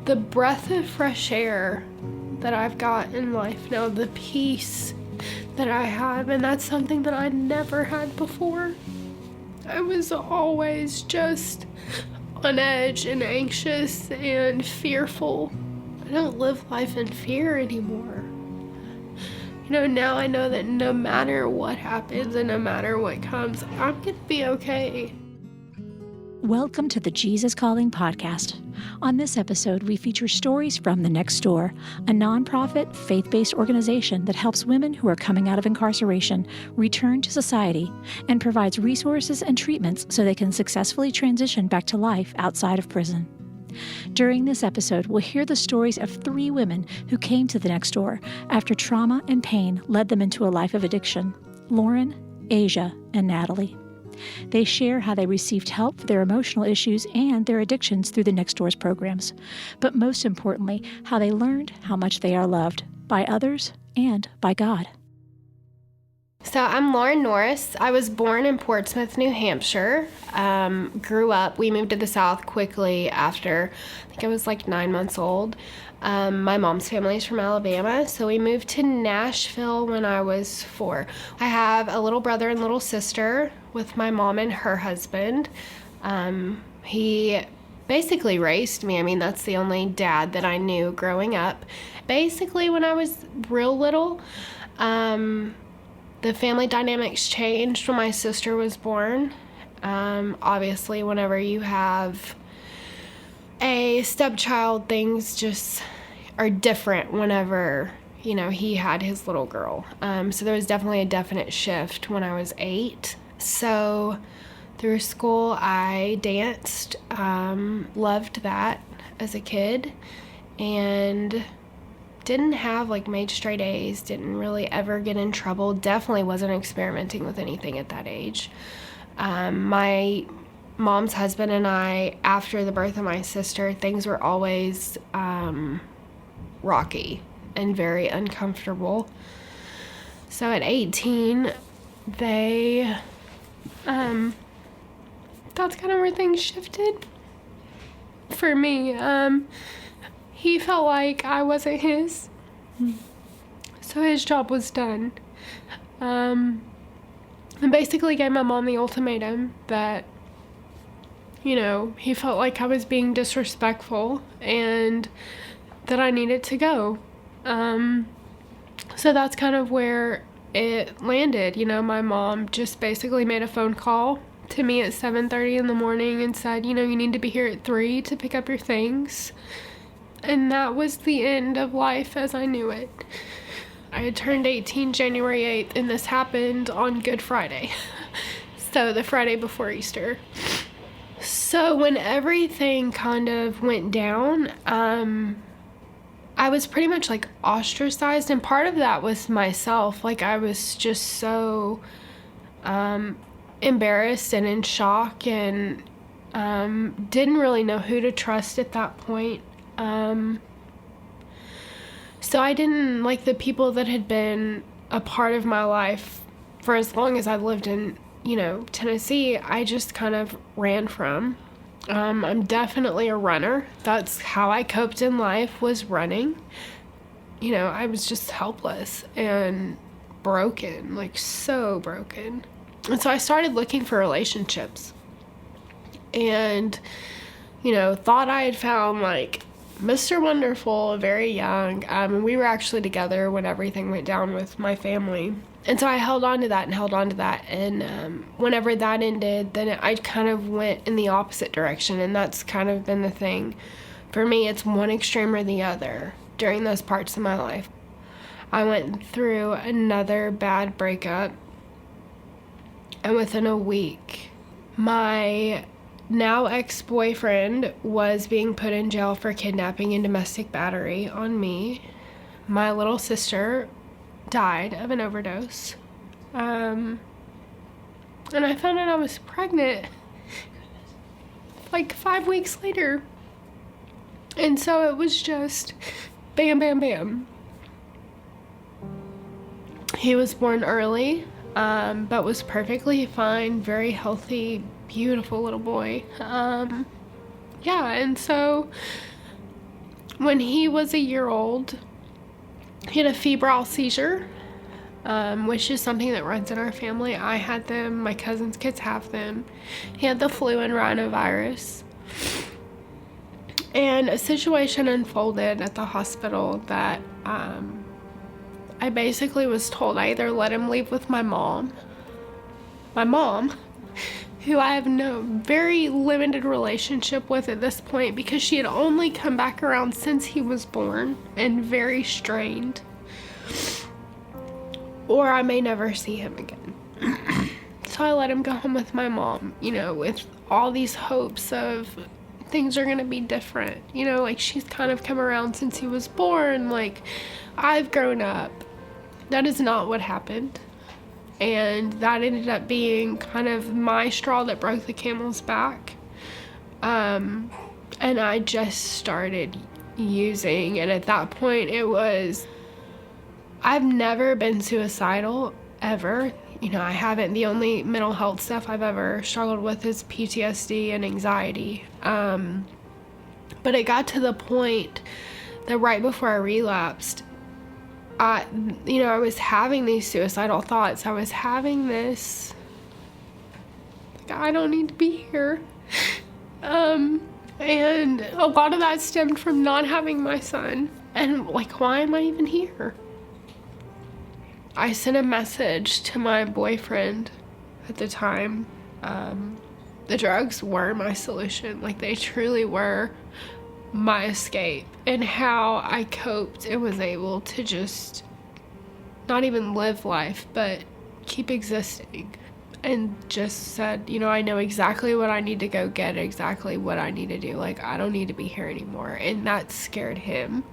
the breath of fresh air that I've got in life now, the peace that I have, and that's something that I never had before. I was always just on edge and anxious and fearful. I don't live life in fear anymore. Now I know that no matter what happens and no matter what comes, I'm going to be okay. Welcome to the Jesus Calling podcast. On this episode, we feature stories from The Next Door, a nonprofit, faith-based organization that helps women who are coming out of incarceration return to society and provides resources and treatments so they can successfully transition back to life outside of prison. During this episode, we'll hear the stories of 3 women who came to The Next Door after trauma and pain led them into a life of addiction: Lauren, Asia, and Natalie. They share how they received help for their emotional issues and their addictions through the Next Door's programs, but most importantly, how they learned how much they are loved by others and by God. So I'm Lauren Norris. I was born in Portsmouth, New Hampshire. Grew up, we moved to the South quickly after, I think I was like 9 months old. My mom's family is from Alabama, so we moved to Nashville when I was 4. I have a little brother and little sister with my mom and her husband. He basically raised me. I mean, that's the only dad that I knew growing up. Basically, when I was real little, the family dynamics changed when my sister was born. Obviously, whenever you have a stepchild, things just are different whenever, he had his little girl. So there was definitely a definite shift when I was 8. So through school, I danced, loved that as a kid, and didn't have made straight A's, didn't really ever get in trouble, definitely wasn't experimenting with anything at that age. My mom's husband and I, after the birth of my sister, things were always rocky and very uncomfortable. So at 18, that's kind of where things shifted for me. He felt like I wasn't his, so his job was done. And basically gave my mom the ultimatum that, he felt like I was being disrespectful and that I needed to go. So that's kind of where it landed. My mom just basically made a phone call to me at 7:30 in the morning and said, you need to be here at 3 to pick up your things. And that was the end of life as I knew it. I had turned 18 January 8th, and this happened on Good Friday. So the Friday before Easter. So when everything kind of went down, I was pretty much ostracized, and part of that was myself. I was just so embarrassed and in shock, and didn't really know who to trust at that point. So I didn't the people that had been a part of my life for as long as I lived in, Tennessee, I just kind of ran from. I'm definitely a runner. That's how I coped in life, was running. I was just helpless and broken, so broken. And so I started looking for relationships and, thought I had found Mr. Wonderful very young. We were actually together when everything went down with my family. And so I held on to that. And whenever that ended, then I kind of went in the opposite direction. And that's kind of been the thing. For me, it's one extreme or the other during those parts of my life. I went through another bad breakup. And within a week, my now ex-boyfriend was being put in jail for kidnapping and domestic battery on me. My little sister died of an overdose. And I found out I was pregnant 5 weeks later. And so it was just bam, bam, bam. He was born early, but was perfectly fine, very healthy, beautiful little boy. And so When he was a year old, he had a febrile seizure, which is something that runs in our family. I had them, my cousin's kids have them. He had the flu and rhinovirus. And a situation unfolded at the hospital that I basically was told I either let him leave with my mom, who I have no very limited relationship with at this point because she had only come back around since he was born and very strained, or I may never see him again. So I let him go home with my mom, with all these hopes of things are gonna be different, like she's kind of come around since he was born, like I've grown up. That is not what happened. And that ended up being kind of my straw that broke the camel's back. And I just started using, and at that point I've never been suicidal, ever. I haven't. The only mental health stuff I've ever struggled with is PTSD and anxiety. But it got to the point that right before I relapsed, I was having these suicidal thoughts. I was having this, like, I don't need to be here. And a lot of that stemmed from not having my son. And, like, why am I even here? I sent a message to my boyfriend at the time. The drugs were my solution. Like, they truly were my escape. And how I coped and was able to just not even live life, but keep existing. And just said, I know exactly what I need to go get, exactly what I need to do. Like, I don't need to be here anymore. And that scared him.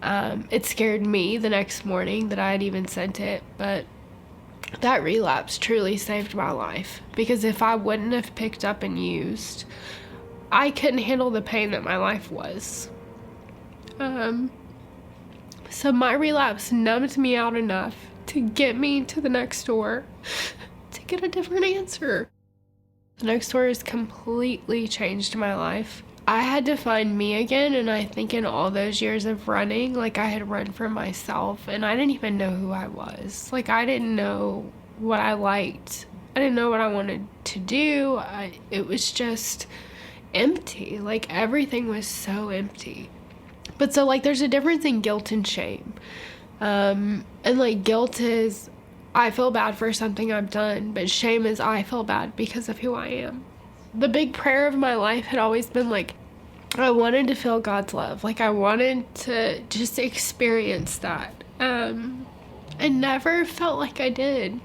It scared me the next morning that I had even sent it, but that relapse truly saved my life, because if I wouldn't have picked up and used, I couldn't handle the pain that my life was. So my relapse numbed me out enough to get me to the next door to get a different answer. The next door has completely changed my life. I had to find me again, and I think in all those years of running, like, I had run from myself, and I didn't even know who I was. Like, I didn't know what I liked. I didn't know what I wanted to do. It was just empty. Like, everything was so empty. But so, like, there's a difference in guilt and shame. And, like, guilt is, I feel bad for something I've done, but shame is, I feel bad because of who I am. The big prayer of my life had always been, like, I wanted to feel God's love. Like, I wanted to just experience that. I never felt like I did.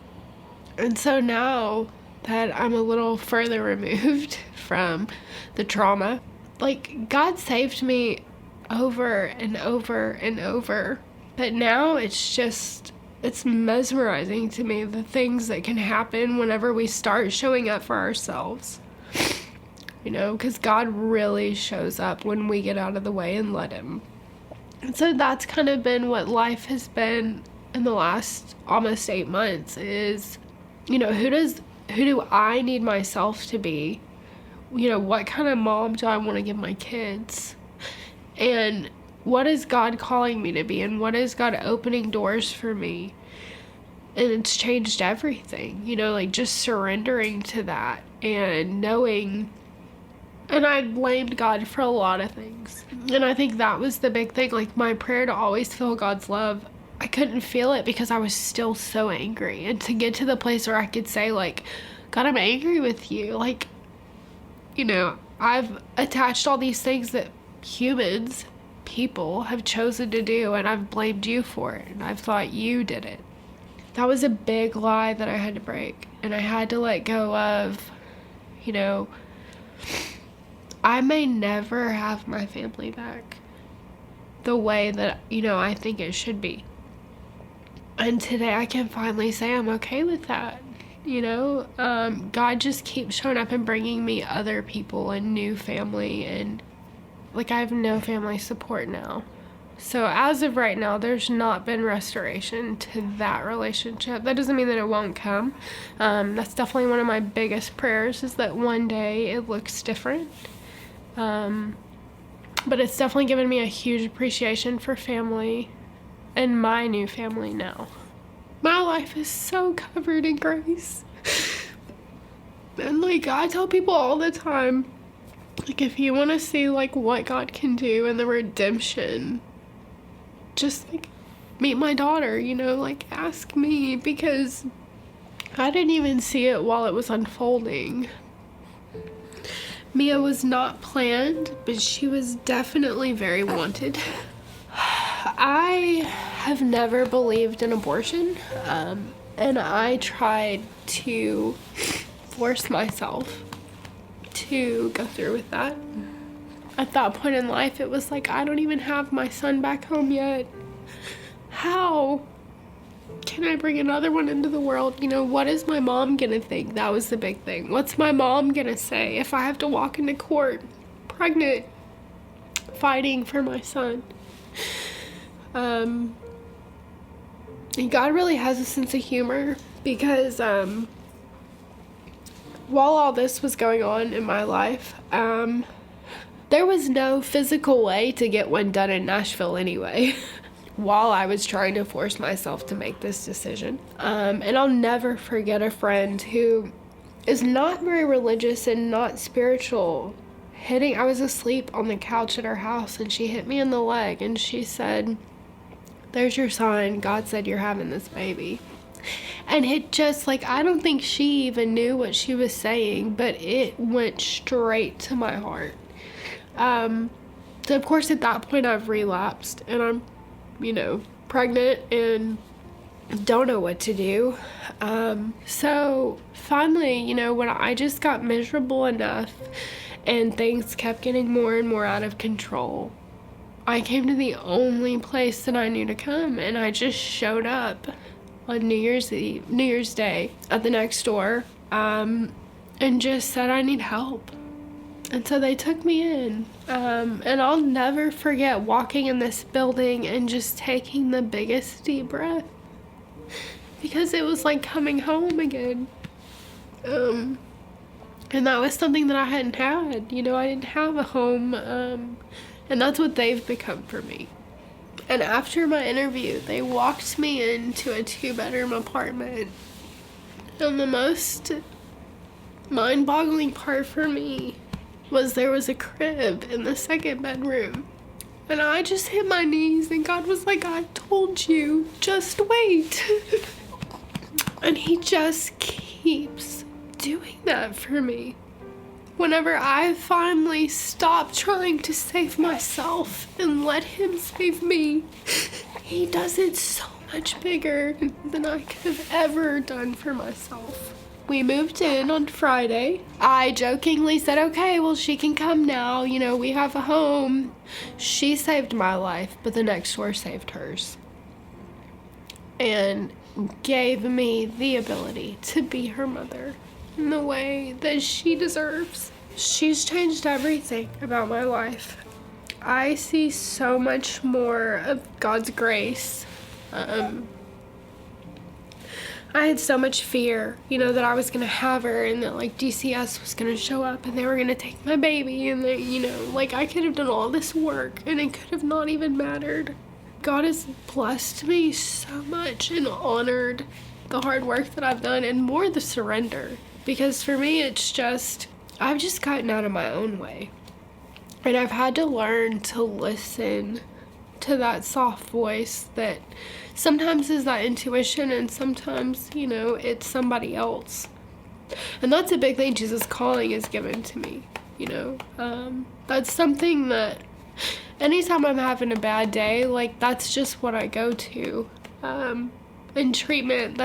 And so now that I'm a little further removed from the trauma, like, God saved me over and over and over. But now it's mesmerizing to me, the things that can happen whenever we start showing up for ourselves. Because God really shows up when we get out of the way and let him. And so that's kind of been what life has been in the last almost 8 months is, who do I need myself to be? What kind of mom do I want to give my kids? And what is God calling me to be? And what is God opening doors for me? And it's changed everything, like, just surrendering to that and knowing. And I blamed God for a lot of things. And I think that was the big thing. Like, my prayer to always feel God's love, I couldn't feel it because I was still so angry. And to get to the place where I could say, like, God, I'm angry with you. Like, I've attached all these things that people have chosen to do, and I've blamed you for it. And I've thought you did it. That was a big lie that I had to break. And I had to let go of, I may never have my family back the way that, I think it should be. And today I can finally say I'm okay with that. God just keeps showing up and bringing me other people and new family. And, like, I have no family support now. So as of right now, there's not been restoration to that relationship. That doesn't mean that it won't come. That's definitely one of my biggest prayers, is that one day it looks different. But it's definitely given me a huge appreciation for family and my new family now. My life is so covered in grace. And like, I tell people all the time, like, if you want to see like what God can do and the redemption, just like meet my daughter, you know, like ask me, because I didn't even see it while it was unfolding. Mia was not planned, but she was definitely very wanted. I have never believed in abortion, and I tried to force myself to go through with that. At that point in life, it was like, I don't even have my son back home yet. How can I bring another one into the world? You know, what is my mom gonna think? That was the big thing. What's my mom gonna say if I have to walk into court pregnant, fighting for my son? And God really has a sense of humor, because while all this was going on in my life, there was no physical way to get one done in Nashville anyway. While I was trying to force myself to make this decision. And I'll never forget a friend who is not very religious and not spiritual I was asleep on the couch at her house, and she hit me in the leg, and she said, "There's your sign. God said you're having this baby." And it just, like, I don't think she even knew what she was saying, but it went straight to my heart. So of course at that point I've relapsed, and I'm, you know, pregnant and don't know what to do. So finally, you know, when I just got miserable enough and things kept getting more and more out of control, I came to the only place that I knew to come, and I just showed up on New Year's Day at the next door, and just said I need help. And so they took me in, and I'll never forget walking in this building and just taking the biggest deep breath, because it was like coming home again. And that was something that I hadn't had. You know, I didn't have a home, and that's what they've become for me. And after my interview, they walked me into a 2-bedroom apartment, and the most mind-boggling part for me was there was a crib in the 2nd bedroom. And I just hit my knees, and God was like, "I told you, just wait." And he just keeps doing that for me. Whenever I finally stop trying to save myself and let him save me, he does it so much bigger than I could have ever done for myself. We moved in on Friday. I jokingly said, "Okay, well, she can come now. You know, we have a home." She saved my life, but the next door saved hers. And gave me the ability to be her mother in the way that she deserves. She's changed everything about my life. I see so much more of God's grace. I had so much fear, you know, that I was going to have her, and that, like, DCS was going to show up and they were going to take my baby, and that, you know, like, I could have done all this work and it could have not even mattered. God has blessed me so much and honored the hard work that I've done, and more the surrender. Because for me, it's just, I've just gotten out of my own way. And I've had to learn to listen to that soft voice that sometimes is that intuition, and sometimes, you know, it's somebody else. And that's a big thing Jesus Calling has given to me, you know. That's something that anytime I'm having a bad day, like, that's just what I go to. In treatment,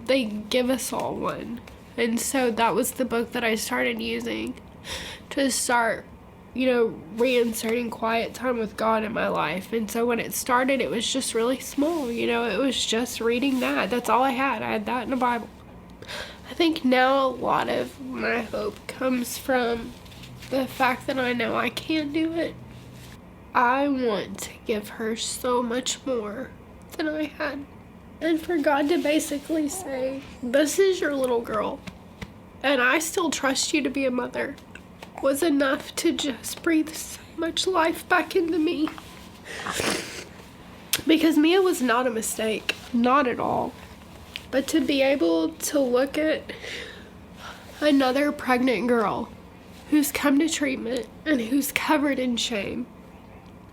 they give us all one. And so that was the book that I started using to start, you know, reinserting quiet time with God in my life. And so when it started, it was just really small, you know, it was just reading that. That's all I had. I had that in the Bible. I think now a lot of my hope comes from the fact that I know I can do it. I want to give her so much more than I had. And for God to basically say, "This is your little girl, and I still trust you to be a mother." was enough to just breathe so much life back into me. Because Mia was not a mistake, not at all. But to be able to look at another pregnant girl who's come to treatment and who's covered in shame,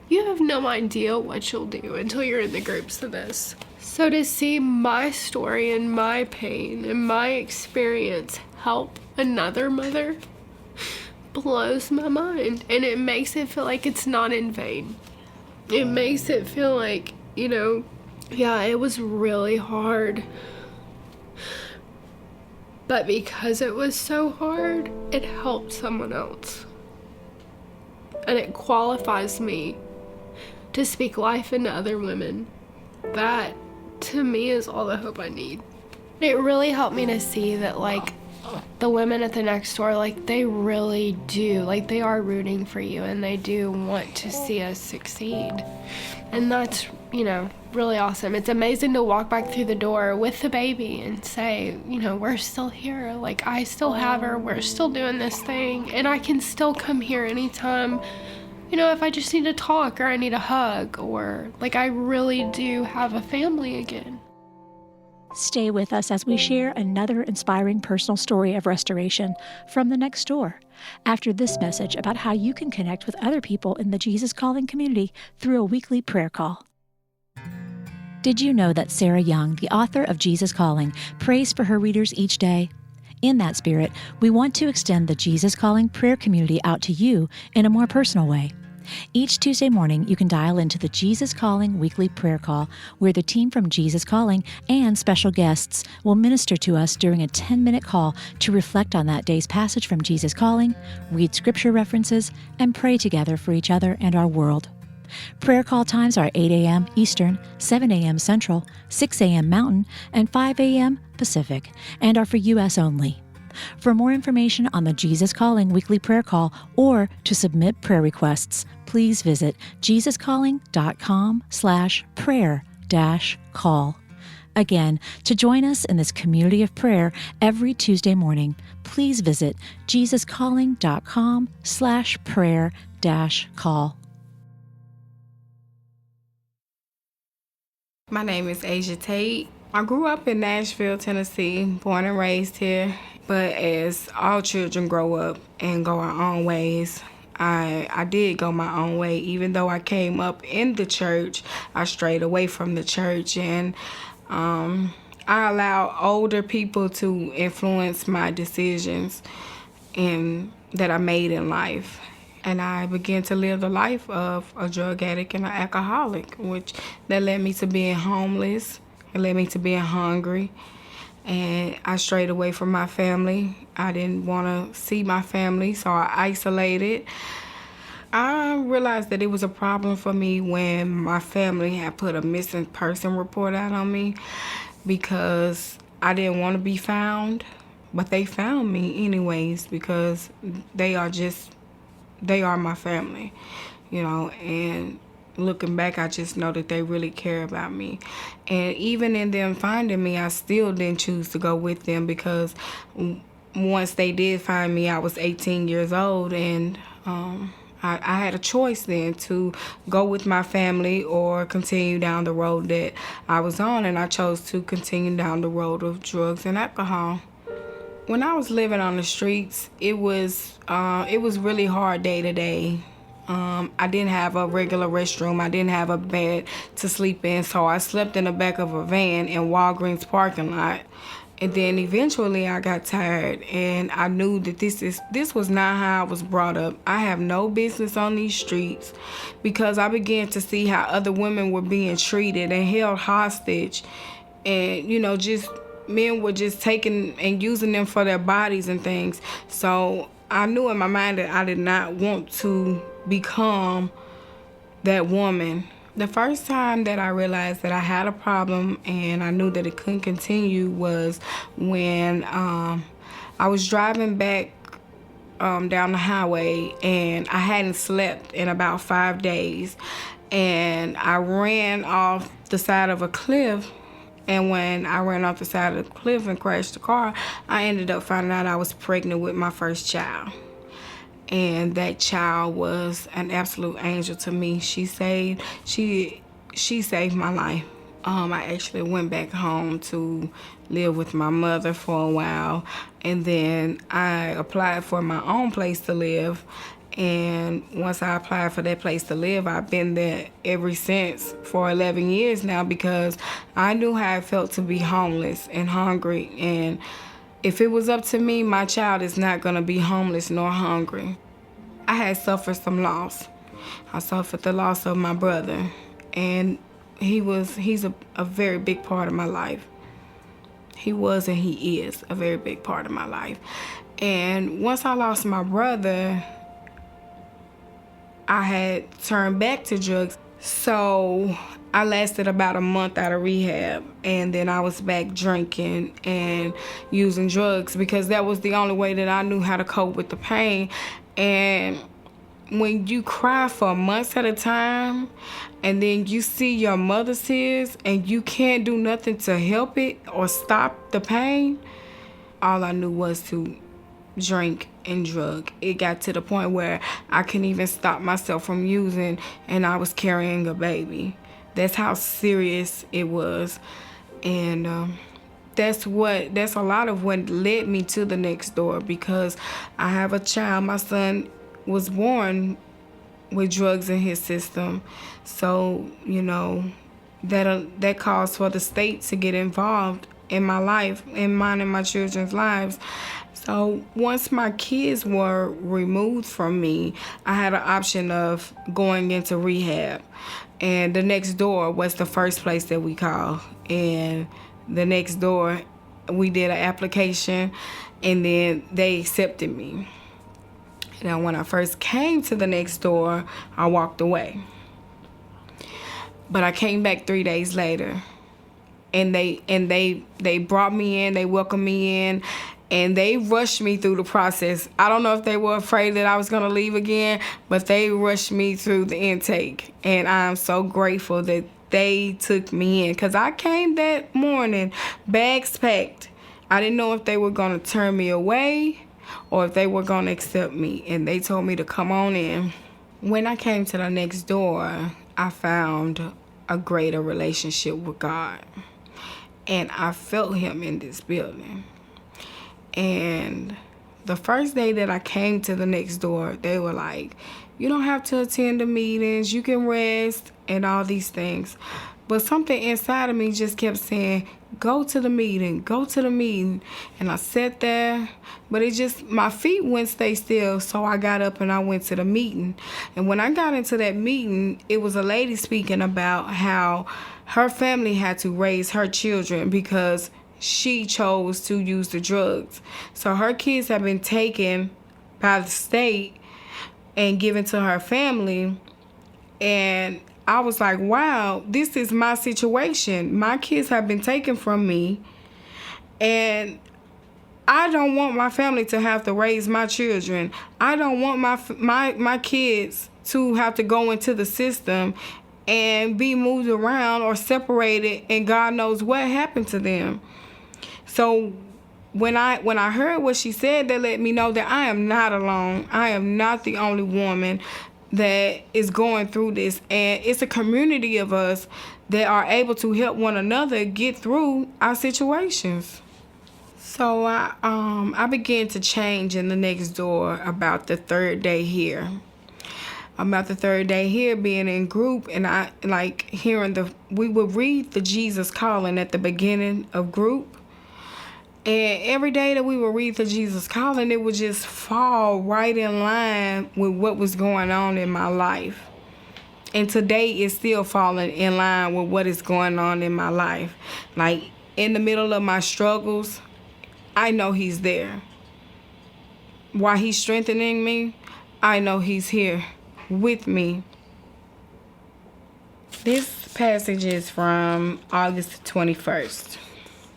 you have no idea what you'll do until you're in the groups of this. So to see my story and my pain and my experience help another mother blows my mind. And it makes it feel like it's not in vain. It makes it feel like, yeah, it was really hard. But because it was so hard, it helped someone else. And it qualifies me to speak life into other women. That, to me, is all the hope I need. It really helped me to see that, the women at the next door, they really do, they are rooting for you, and they do want to see us succeed. And that's, really awesome. It's amazing to walk back through the door with the baby and say, we're still here. I still have her. We're still doing this thing. And I can still come here anytime, if I just need to talk or I need a hug, or I really do have a family again. Stay with us as we share another inspiring personal story of restoration from the next door, after this message about how you can connect with other people in the Jesus Calling community through a weekly prayer call. Did you know that Sarah Young, the author of Jesus Calling, prays for her readers each day? In that spirit, we want to extend the Jesus Calling prayer community out to you in a more personal way. Each Tuesday morning, you can dial into the Jesus Calling weekly prayer call, where the team from Jesus Calling and special guests will minister to us during a 10-minute call to reflect on that day's passage from Jesus Calling, read scripture references, and pray together for each other and our world. Prayer call times are 8 a.m. Eastern, 7 a.m. Central, 6 a.m. Mountain, and 5 a.m. Pacific, and are for U.S. only. For more information on the Jesus Calling weekly prayer call or to submit prayer requests, please visit jesuscalling.com/prayer-call. Again, to join us in this community of prayer every Tuesday morning, please visit jesuscalling.com/prayer-call. My name is Asia Tate. I grew up in Nashville, Tennessee, born and raised here. But as all children grow up and go our own ways, I did go my own way. Even though I came up in the church, I strayed away from the church, and I allowed older people to influence my decisions that I made in life. And I began to live the life of a drug addict and an alcoholic, that led me to being homeless. It led me to being hungry. And I strayed away from my family. I didn't want to see my family, so I isolated. I realized that it was a problem for me when my family had put a missing person report out on me, because I didn't want to be found, but they found me anyways, because they are my family, and looking back, I just know that they really care about me. And even in them finding me, I still didn't choose to go with them, because once they did find me, I was 18 years old, and I had a choice then to go with my family or continue down the road that I was on, and I chose to continue down the road of drugs and alcohol. When I was living on the streets, it was really hard day to day. I didn't have a regular restroom. I didn't have a bed to sleep in, so I slept in the back of a van in Walgreens parking lot. And then eventually I got tired, and I knew that this was not how I was brought up. I have no business on these streets, because I began to see how other women were being treated and held hostage, and just men were just taking and using them for their bodies and things. So I knew in my mind that I did not want to become that woman. The first time that I realized that I had a problem and I knew that it couldn't continue was when I was driving back down the highway, and I hadn't slept in about 5 days, and I ran off the side of a cliff. And when I ran off the side of the cliff and crashed the car, I ended up finding out I was pregnant with my first child. And that child was an absolute angel to me. She saved my life. I actually went back home to live with my mother for a while, and then I applied for my own place to live. And once I applied for that place to live, I've been there ever since for 11 years now, because I knew how it felt to be homeless and hungry. And if it was up to me, my child is not going to be homeless nor hungry. I had suffered some loss. I suffered the loss of my brother, and he's a very big part of my life. He was and he is a very big part of my life. And once I lost my brother, I had turned back to drugs. So I lasted about a month out of rehab, and then I was back drinking and using drugs, because that was the only way that I knew how to cope with the pain. And when you cry for months at a time, and then you see your mother's tears and you can't do nothing to help it or stop the pain, all I knew was to drink and drug. It got to the point where I couldn't even stop myself from using, and I was carrying a baby. That's how serious it was. And that's a lot of what led me to the next door, because I have a child. My son was born with drugs in his system. So, that calls for the state to get involved in my life, in mine and my children's lives. So once my kids were removed from me, I had an option of going into rehab. And the next door was the first place that we called. And the next door, we did an application, and then they accepted me. Now, when I first came to the next door, I walked away. But I came back 3 days later, and they brought me in, they welcomed me in, and they rushed me through the process. I don't know if they were afraid that I was going to leave again, but they rushed me through the intake. And I'm so grateful that they took me in, because I came that morning, bags packed. I didn't know if they were going to turn me away or if they were going to accept me. And they told me to come on in. When I came to the next door, I found a greater relationship with God. And I felt him in this building. And the first day that I came to the next door, they were like, you don't have to attend the meetings, you can rest, and all these things. But something inside of me just kept saying, go to the meeting, go to the meeting. And I sat there, but my feet wouldn't stay still, so I got up and I went to the meeting. And when I got into that meeting, it was a lady speaking about how her family had to raise her children because she chose to use the drugs. So her kids have been taken by the state and given to her family. And I was like, wow, this is my situation. My kids have been taken from me, and I don't want my family to have to raise my children. I don't want my kids to have to go into the system and be moved around or separated, and God knows what happened to them. So when I heard what she said, that let me know that I am not alone. I am not the only woman that is going through this, and it's a community of us that are able to help one another get through our situations. So I began to change in the next door about the third day here. About the third day here, being in group, and I like hearing we would read the Jesus Calling at the beginning of group. And every day that we would read the Jesus Calling, it would just fall right in line with what was going on in my life. And today it's still falling in line with what is going on in my life. Like, in the middle of my struggles, I know he's there. While he's strengthening me, I know he's here with me. This passage is from August 21st.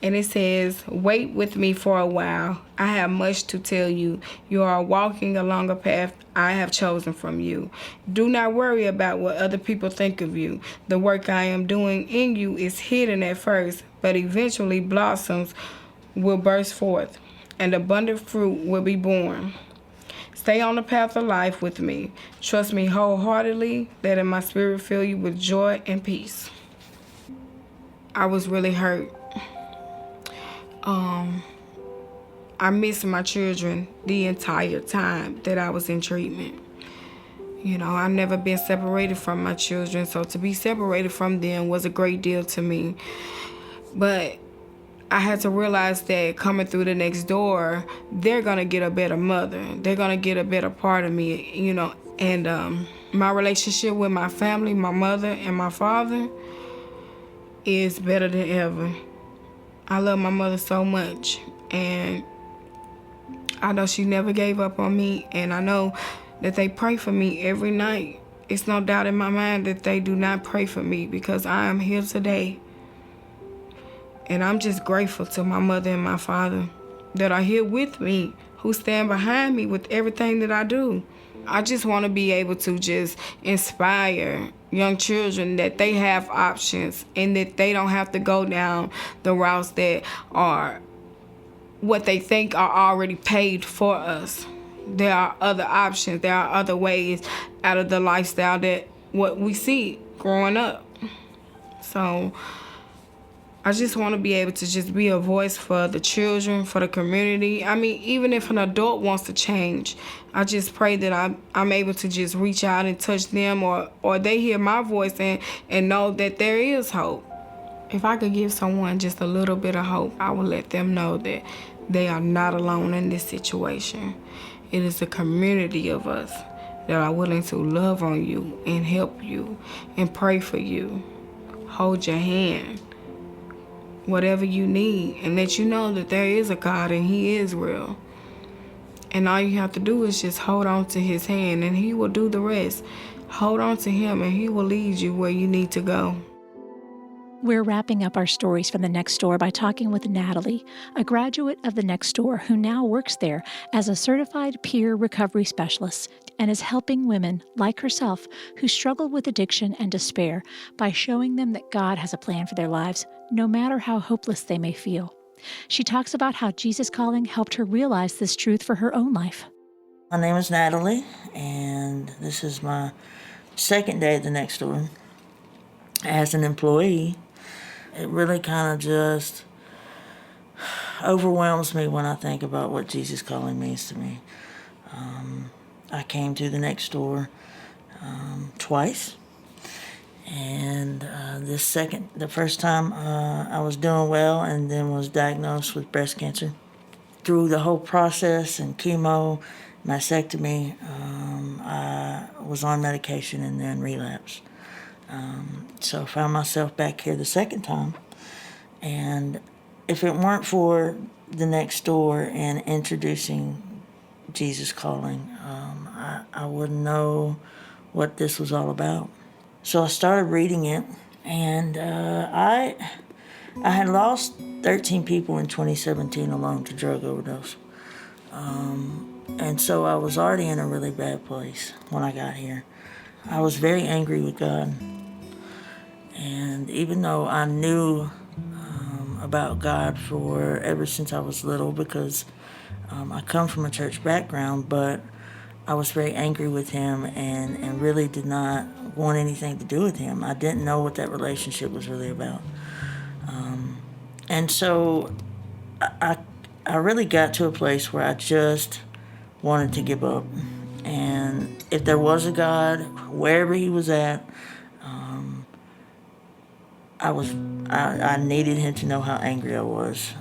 And it says, wait with me for a while. I have much to tell you. You are walking along a path I have chosen from you. Do not worry about what other people think of you. The work I am doing in you is hidden at first, but eventually blossoms will burst forth, and abundant fruit will be born. Stay on the path of life with me. Trust me wholeheartedly. Letting my spirit fill you with joy and peace. I was really hurt. I missed my children the entire time that I was in treatment. You know, I've never been separated from my children, so to be separated from them was a great deal to me. But I had to realize that coming through the next door, they're gonna get a better mother. They're gonna get a better part of me, you know. And my relationship with my family, my mother and my father, is better than ever. I love my mother so much, and I know she never gave up on me, and I know that they pray for me every night. It's no doubt in my mind that they do not pray for me, because I am here today. And I'm just grateful to my mother and my father that are here with me, who stand behind me with everything that I do. I just want to be able to just inspire young children that they have options and that they don't have to go down the routes that are what they think are already paid for us. There are other options. There are other ways out of the lifestyle that what we see growing up. So I just want to be able to just be a voice for the children, for the community. I mean, even if an adult wants to change, I just pray that I'm able to just reach out and touch them, or they hear my voice and know that there is hope. If I could give someone just a little bit of hope, I would let them know that they are not alone in this situation. It is a community of us that are willing to love on you and help you and pray for you, hold your hand, whatever you need, and let you know that there is a God and He is real. And all you have to do is just hold on to His hand and He will do the rest. Hold on to Him and He will lead you where you need to go. We're wrapping up our stories from the Next Door by talking with Natalie, a graduate of the Next Door who now works there as a certified peer recovery specialist and is helping women like herself who struggle with addiction and despair by showing them that God has a plan for their lives, no matter how hopeless they may feel. She talks about how Jesus Calling helped her realize this truth for her own life. My name is Natalie, and this is my second day at the Next Door as an employee. It really kind of just overwhelms me when I think about what Jesus Calling means to me. I came to the Next Door twice, and the first time I was doing well and then was diagnosed with breast cancer. Through the whole process and chemo, mastectomy, I was on medication and then relapsed. So I found myself back here the second time, and if it weren't for the Next Door and introducing Jesus Calling, I wouldn't know what this was all about. So I started reading it, and I had lost 13 people in 2017 alone to drug overdose. And so I was already in a really bad place when I got here. I was very angry with God. And even though I knew about God for ever since I was little, because I come from a church background, but I was very angry with Him and really did not want anything to do with Him. I didn't know what that relationship was really about. And so I really got to a place where I just wanted to give up. And if there was a God, wherever He was at, I needed Him to know how angry I was.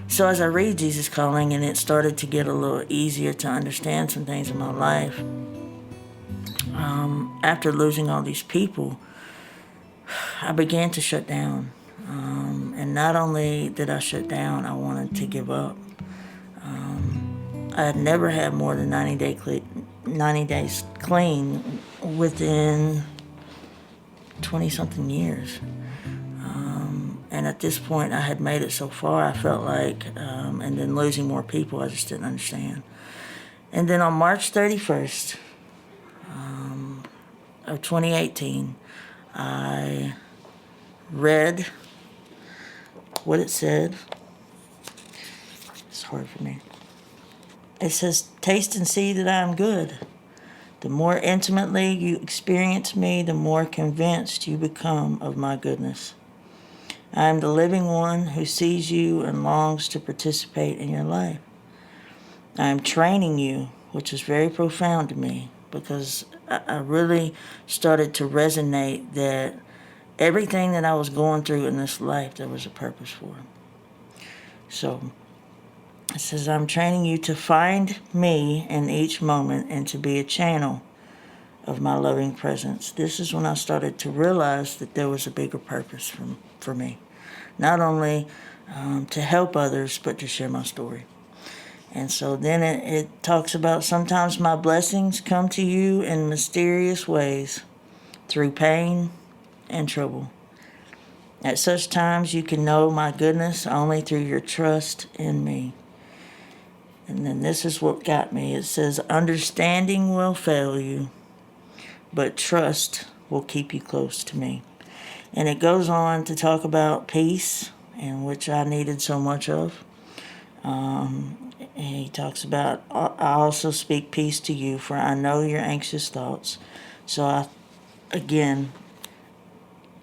So as I read Jesus Calling, and it started to get a little easier to understand some things in my life, after losing all these people, I began to shut down. And not only did I shut down, I wanted to give up. I had never had more than 90 days clean within 20-something years. And at this point, I had made it so far, I felt like, and then losing more people, I just didn't understand. And then on March 31st of 2018, I read what it said. It's hard for me. it says, taste and see that I am good. The more intimately you experience me, the more convinced you become of my goodness. I am the living one who sees you and longs to participate in your life. I am training you, which is very profound to me, because I really started to resonate that everything that I was going through in this life, there was a purpose for. So it says, I'm training you to find me in each moment and to be a channel of my loving presence. This is when I started to realize that there was a bigger purpose for me. Not only to help others, but to share my story. And so then it talks about sometimes my blessings come to you in mysterious ways through pain and trouble. At such times you can know my goodness only through your trust in me. And then this is what got me. It says, understanding will fail you, but trust will keep you close to me. And it goes on to talk about peace, in which I needed so much of. And he talks about, I also speak peace to you, for I know your anxious thoughts. So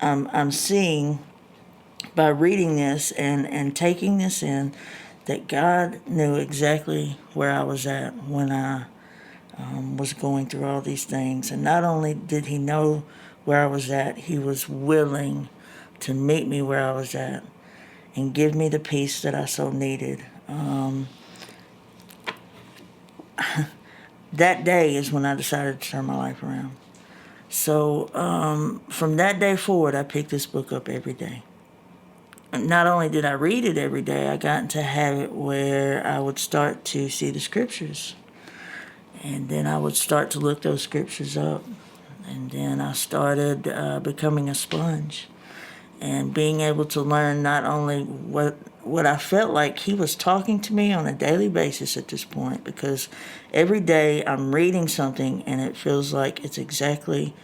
I'm seeing by reading this and taking this in that God knew exactly where I was at when I was going through all these things. And not only did he know where I was at, he was willing to meet me where I was at and give me the peace that I so needed. That day is when I decided to turn my life around. So from that day forward, I picked this book up every day. Not only did I read it every day, I got into a habit where I would start to see the scriptures. And then I would start to look those scriptures up. And then I started becoming a sponge and being able to learn not only what I felt like he was talking to me on a daily basis at this point, because every day I'm reading something and it feels like it's exactly,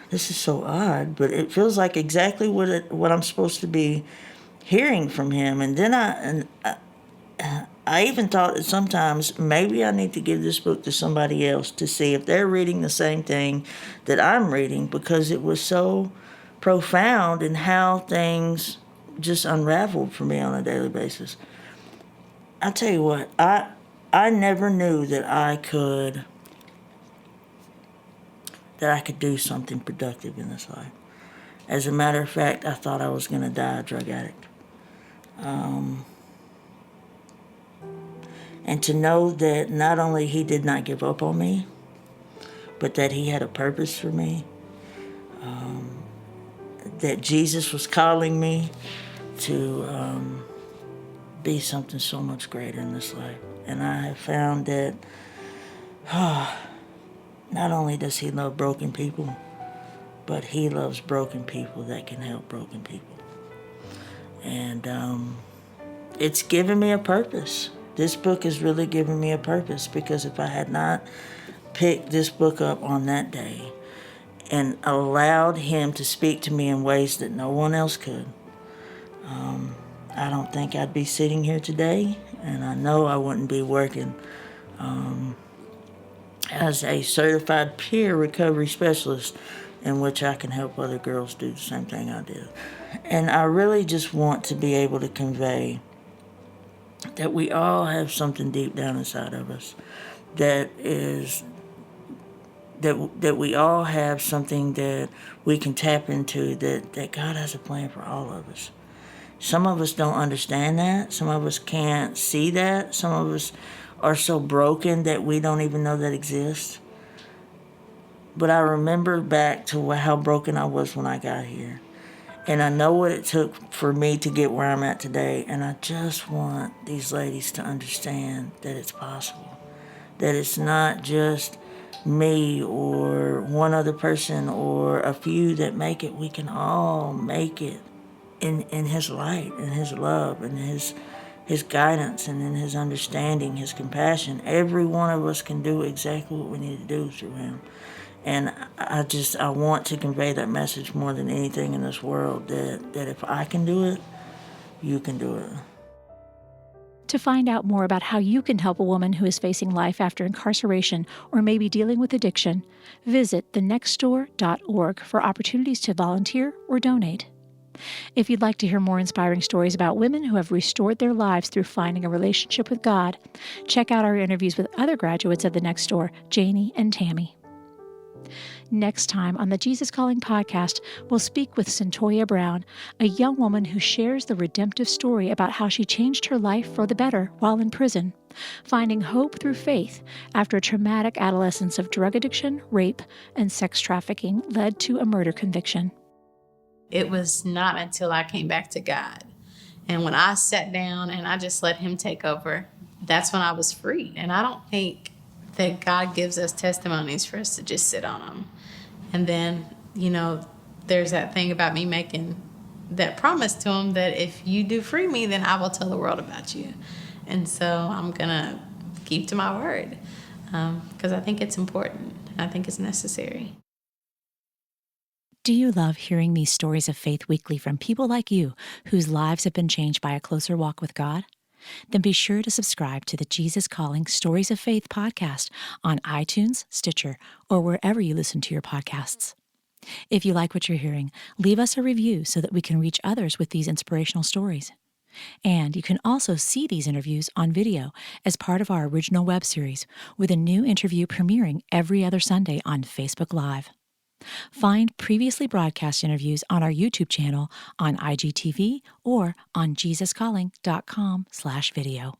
this is so odd, but it feels like exactly what I'm supposed to be hearing from him. And then I even thought that sometimes maybe I need to give this book to somebody else to see if they're reading the same thing that I'm reading, because it was so profound in how things just unraveled for me on a daily basis. I tell you what, I never knew that I could do something productive in this life. As a matter of fact, I thought I was going to die a drug addict. And to know that not only he did not give up on me, but that he had a purpose for me, that Jesus was calling me to be something so much greater in this life. And I have found that not only does he love broken people, but he loves broken people that can help broken people. And it's given me a purpose. This book has really given me a purpose, because if I had not picked this book up on that day and allowed him to speak to me in ways that no one else could, I don't think I'd be sitting here today, and I know I wouldn't be working as a certified peer recovery specialist, in which I can help other girls do the same thing I did. And I really just want to be able to convey that we all have something deep down inside of us that we all have something that we can tap into, that God has a plan for all of us. Some of us don't understand that. Some of us can't see that. Some of us are so broken that we don't even know that exists. But I remember back to how broken I was when I got here. And I know what it took for me to get where I'm at today. And I just want these ladies to understand that it's possible. That it's not just me or one other person or a few that make it. We can all make it in his light, in his love, in his guidance, and in his understanding, his compassion. Every one of us can do exactly what we need to do through him. And I want to convey that message more than anything in this world, that if I can do it, you can do it. To find out more about how you can help a woman who is facing life after incarceration or maybe dealing with addiction, visit thenextdoor.org for opportunities to volunteer or donate. If you'd like to hear more inspiring stories about women who have restored their lives through finding a relationship with God, check out our interviews with other graduates of The Next Door, Janie and Tammy. Next time on the Jesus Calling podcast, we'll speak with Santoya Brown, a young woman who shares the redemptive story about how she changed her life for the better while in prison, finding hope through faith after a traumatic adolescence of drug addiction, rape, and sex trafficking led to a murder conviction. It was not until I came back to God, and when I sat down and I just let Him take over, that's when I was freed. And I don't think that God gives us testimonies for us to just sit on them. And then, there's that thing about me making that promise to Him that if you do free me, then I will tell the world about you. And so I'm going to keep to my word because I think it's important. I think it's necessary. Do you love hearing these stories of faith weekly from people like you whose lives have been changed by a closer walk with God? Then be sure to subscribe to the Jesus Calling Stories of Faith podcast on iTunes, Stitcher, or wherever you listen to your podcasts. If you like what you're hearing, leave us a review so that we can reach others with these inspirational stories. And you can also see these interviews on video as part of our original web series, with a new interview premiering every other Sunday on Facebook Live. Find previously broadcast interviews on our YouTube channel, on IGTV, or on JesusCalling.com/video.